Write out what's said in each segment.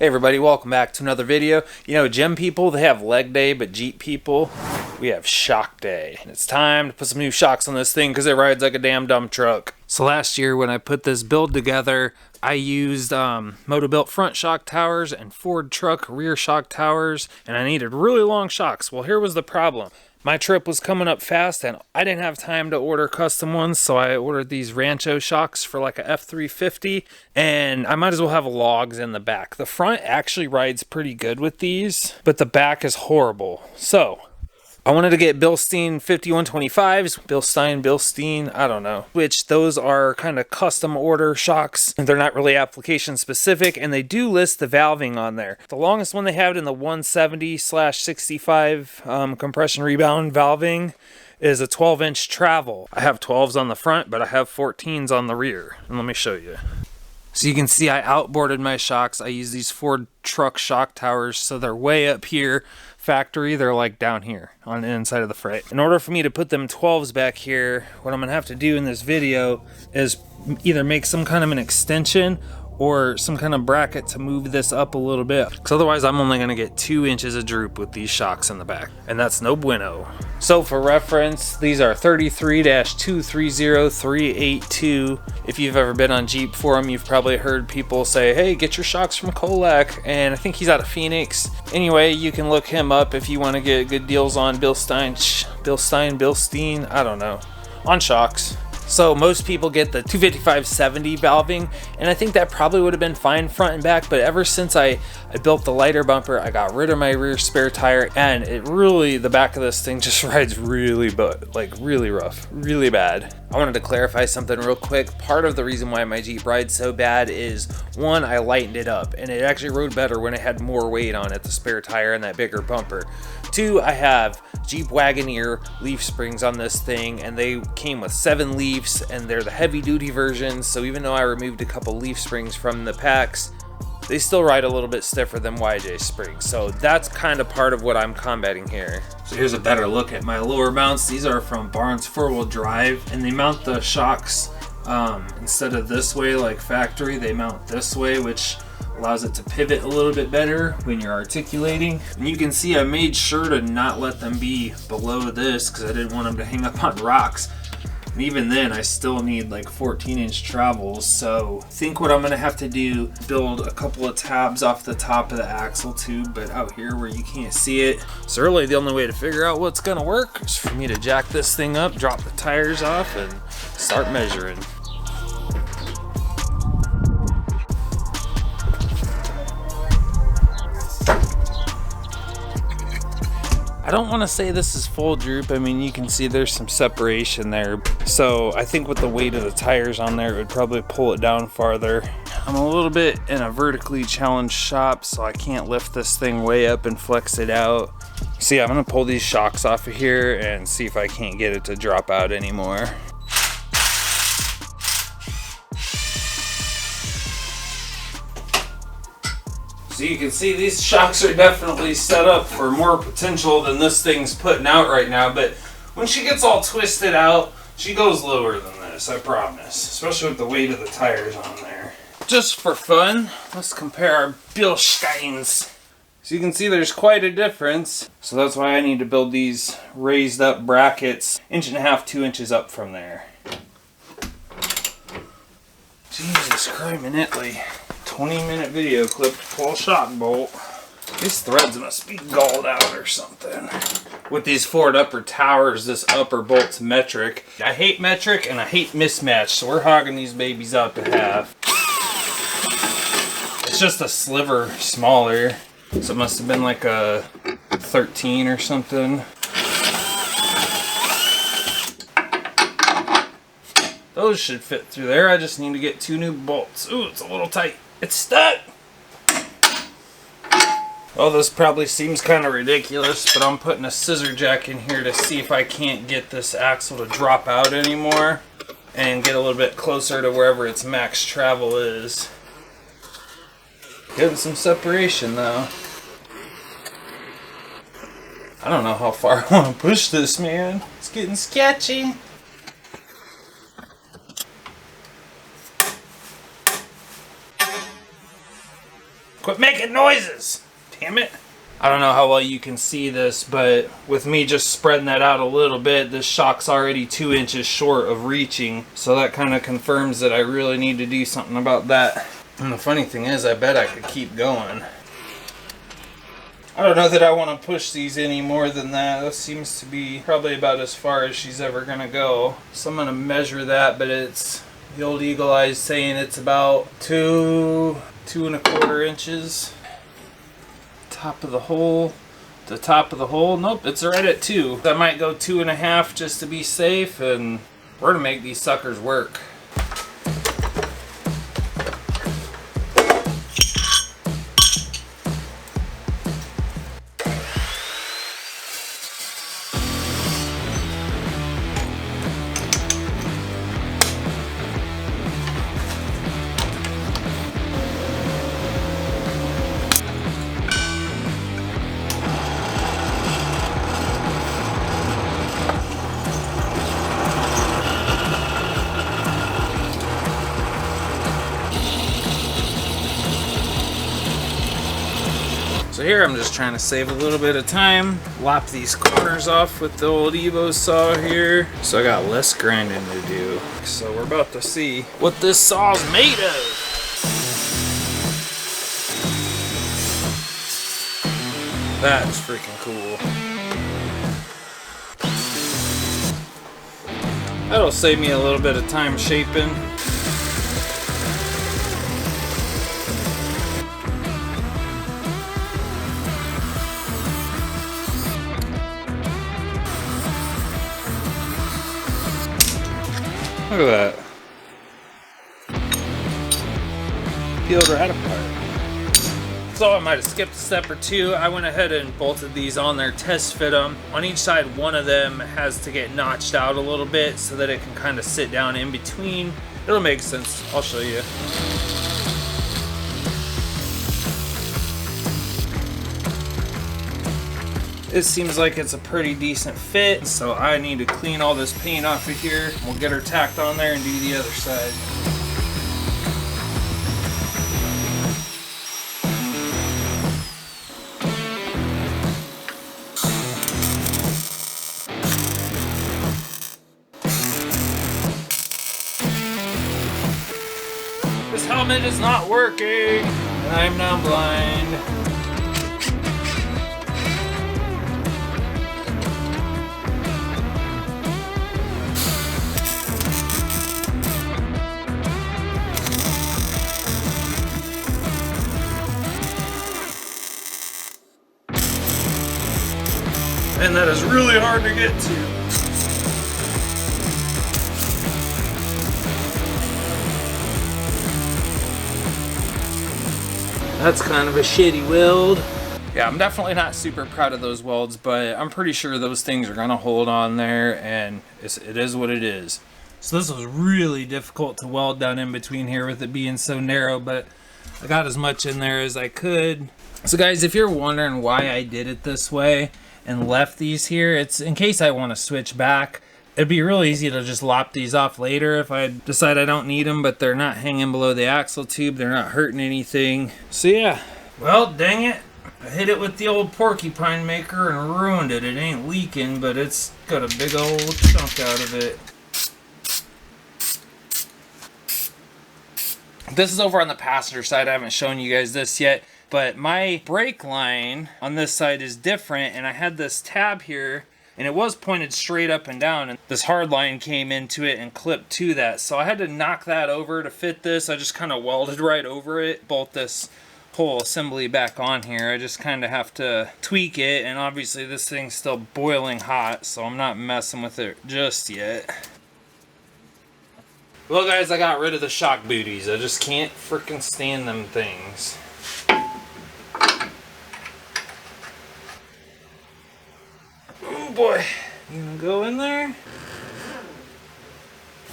Hey everybody, welcome back to another video. You know, gym people, they have leg day, but Jeep people, we have shock day. And it's time to put some new shocks on this thing because it rides like a damn dump truck. So last year when I put this build together, I used Moto-Built front shock towers and Ford truck rear shock towers, and I needed really long shocks. Well, here was the problem. My trip was coming up fast and I didn't have time to order custom ones, so I ordered these Rancho shocks for like a F350, and I might as well have logs in the back. The front actually rides pretty good with these, but the back is horrible. So I wanted to get Bilstein 5125s, Bilstein, I don't know, which those are kind of custom order shocks. They're not really application specific, and they do list the valving on there. The longest one they have in the 170/65 compression rebound valving is a 12-inch travel. I have 12s on the front, but I have 14s on the rear. And let me show you. So you can see I outboarded my shocks. I use these Ford truck shock towers, so they're way up here. Factory, they're like down here on the inside of the frame. In order for me to put them 12s back here, what I'm gonna have to do in this video is either make some kind of an extension or some kind of bracket to move this up a little bit, because otherwise I'm only gonna get 2 inches of droop with these shocks in the back, and that's no bueno. So for reference, these are 33-230382. If you've ever been on Jeep forum, you've probably heard people say, hey, get your shocks from Kolak, and I think he's out of Phoenix. Anyway, you can look him up if you want to get good deals on Bilstein, I don't know, on shocks. So most people get the 255/70 valving, and I think that probably would have been fine front and back, but ever since I built the lighter bumper, I got rid of my rear spare tire, and it really, the back of this thing just rides really rough, really bad. I wanted to clarify something real quick. Part of the reason why my Jeep rides so bad is, one, I lightened it up, and it actually rode better when it had more weight on it, the spare tire and that bigger bumper. Two, I have Jeep Wagoneer leaf springs on this thing, and they came with 7 leafs, and they're the heavy duty versions, so even though I removed a couple leaf springs from the packs, they still ride a little bit stiffer than YJ springs. So that's kind of part of what I'm combating here. So here's a better look at my lower mounts. These are from Barnes 4-wheel drive, and they mount the shocks instead of this way like factory, they mount this way, which allows it to pivot a little bit better when you're articulating. And you can see I made sure to not let them be below this because I didn't want them to hang up on rocks. And even then, I still need like 14-inch travels. So I think what I'm gonna have to do, build a couple of tabs off the top of the axle tube, but out here where you can't see it. So really the only way to figure out what's gonna work is for me to jack this thing up, drop the tires off, and start measuring. I don't want to say this is full droop. I mean, you can see there's some separation there. So I think with the weight of the tires on there, it would probably pull it down farther. I'm a little bit in a vertically challenged shop, so I can't lift this thing way up and flex it out. See, I'm gonna pull these shocks off of here and see if I can't get it to drop out anymore. So you can see these shocks are definitely set up for more potential than this thing's putting out right now, but when she gets all twisted out, she goes lower than this, I promise, especially with the weight of the tires on there. Just for fun, let's compare our Bilsteins. So you can see there's quite a difference, so that's why I need to build these raised up brackets 1.5 to 2 inches up from there. Jesus Christ, 20-minute video clip to pull a shock bolt. These threads must be galled out or something. With these Ford upper towers, this upper bolt's metric. I hate metric and I hate mismatch, so we're hogging these babies out to half. It's just a sliver smaller, so it must have been like a 13 or something. Those should fit through there. I just need to get 2 new bolts. Ooh, it's a little tight. It's stuck! Well, this probably seems kind of ridiculous, but I'm putting a scissor jack in here to see if I can't get this axle to drop out anymore and get a little bit closer to wherever its max travel is. Getting some separation though. I don't know how far I want to push this, man. It's getting sketchy. Quit making noises! Damn it. I don't know how well you can see this, but with me just spreading that out a little bit, this shock's already 2 inches short of reaching. So that kind of confirms that I really need to do something about that. And the funny thing is, I bet I could keep going. I don't know that I want to push these any more than that. That seems to be probably about as far as she's ever going to go. So I'm going to measure that, but it's the old eagle eye saying it's about 2.25 inches. Top of the hole, the top of the hole. Nope, it's right at 2. I might go 2.5 just to be safe, and we're gonna make these suckers work. So here I'm just trying to save a little bit of time, lop these corners off with the old Evo saw here. So I got less grinding to do. So we're about to see what this saw's made of. That's freaking cool. That'll save me a little bit of time shaping. Look at that. Peeled right apart. So I might have skipped a step or two. I went ahead and bolted these on there, test fit them. On each side, one of them has to get notched out a little bit so that it can kind of sit down in between. It'll make sense. I'll show you. It seems like it's a pretty decent fit, so I need to clean all this paint off of here. We'll get her tacked on there and do the other side. This helmet is not working, and I'm now blind. And that is really hard to get to. That's kind of a shitty weld. Yeah, I'm definitely not super proud of those welds, but I'm pretty sure those things are gonna hold on there, and it is what it is. So this was really difficult to weld down in between here with it being so narrow, but I got as much in there as I could. So guys, if you're wondering why I did it this way and left these here, it's in case I want to switch back. It'd be real easy to just lop these off later if I decide I don't need them, but they're not hanging below the axle tube. They're not hurting anything. So yeah, well, dang it. I hit it with the old porcupine maker and ruined it. It ain't leaking, but it's got a big old chunk out of it. This is over on the passenger side. I haven't shown you guys this yet. But my brake line on this side is different, and I had this tab here, and it was pointed straight up and down, and this hard line came into it and clipped to that. So I had to knock that over to fit this. I just kind of welded right over it, bolt this whole assembly back on here. I just kind of have to tweak it, and obviously this thing's still boiling hot, so I'm not messing with it just yet. Well guys, I got rid of the shock booties. I just can't freaking stand them things. Oh boy, you gonna go in there?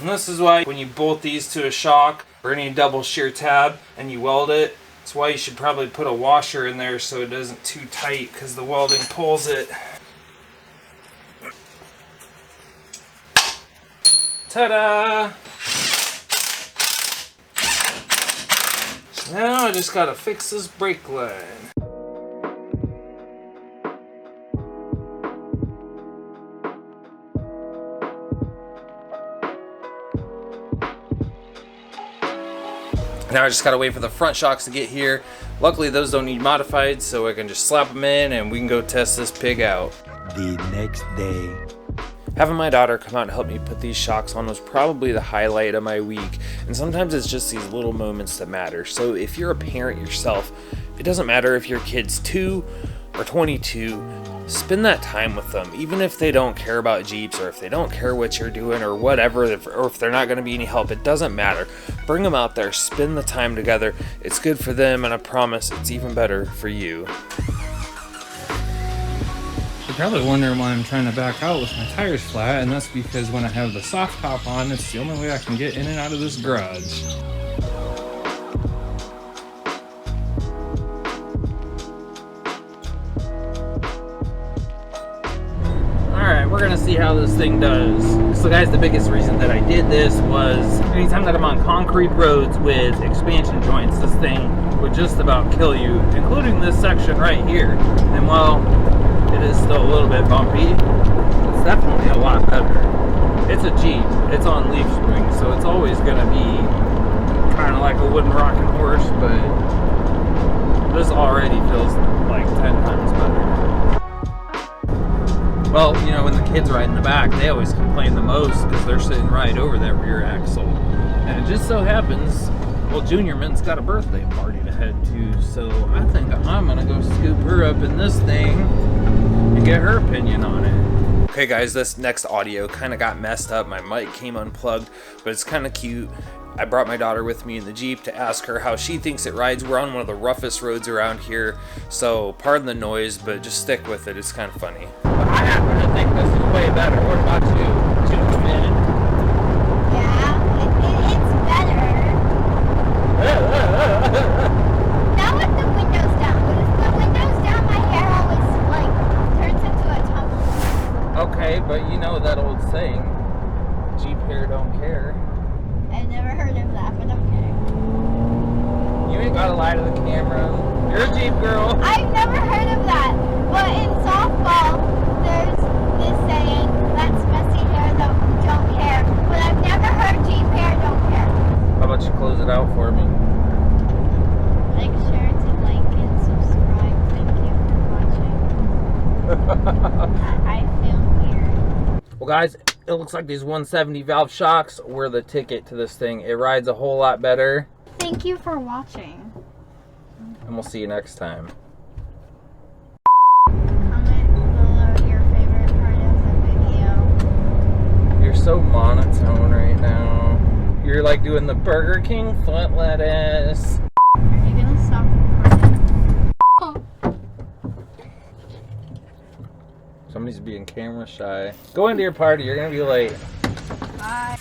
And this is why when you bolt these to a shock or any double shear tab and you weld it, that's why you should probably put a washer in there so it isn't too tight, because the welding pulls it. Ta-da! Now I just gotta fix this brake line. Now I just gotta wait for the front shocks to get here. Luckily those don't need modified, so I can just slap them in and we can go test this pig out. The next day. Having my daughter come out and help me put these shocks on was probably the highlight of my week, and sometimes it's just these little moments that matter. So if you're a parent yourself, it doesn't matter if your kid's 2 or 22, spend that time with them, even if they don't care about Jeeps or if they don't care what you're doing or whatever, or if they're not going to be any help. It doesn't matter. Bring them out there, spend the time together. It's good for them, and I promise it's even better for you. You're probably wondering why I'm trying to back out with my tires flat, and that's because when I have the soft top on, it's the only way I can get in and out of this garage. Alright, we're gonna see how this thing does. So guys, the biggest reason that I did this was anytime that I'm on concrete roads with expansion joints, this thing would just about kill you, including this section right here. And while it is still a little bit bumpy, it's definitely a lot better. It's a Jeep, it's on leaf springs, so it's always gonna be kind of like a wooden rocking horse, but this already feels like 10 times better. Well, you know, when the kids ride in the back, they always complain the most because they're sitting right over that rear axle. And it just so happens, well, Junior Mint's got a birthday party to head to, so I think I'm gonna go scoop her up in this thing and get her opinion on it. Okay guys, this next audio kind of got messed up. My mic came unplugged, but it's kind of cute. I brought my daughter with me in the Jeep to ask her how she thinks it rides. We're on one of the roughest roads around here, so pardon the noise, but just stick with it. It's kind of funny. I happen to think this is way better. What about you? Yeah, it's better. Not with the windows down. With the windows down, my hair always turns into a tumble. Okay, but you know that old saying, Jeep hair don't care. I've never heard of that, but okay. You ain't gotta lie to the camera. You're a Jeep girl. I've never heard of that, but in softball, there's this saying, that's messy hair that don't care, but I've never heard Jeep hair don't care. How about you close it out for me? Make sure to like and subscribe. Thank you for watching. I feel weird. Well guys, it looks like these 170 valve shocks were the ticket to this thing. It rides a whole lot better. Thank you for watching. And we'll see you next time. Comment below your favorite part of the video. You're so monotone right now. You're like doing the Burger King foot lettuce. Are you gonna stop recording? Somebody's being camera shy. Go into your party, you're gonna be late. Bye.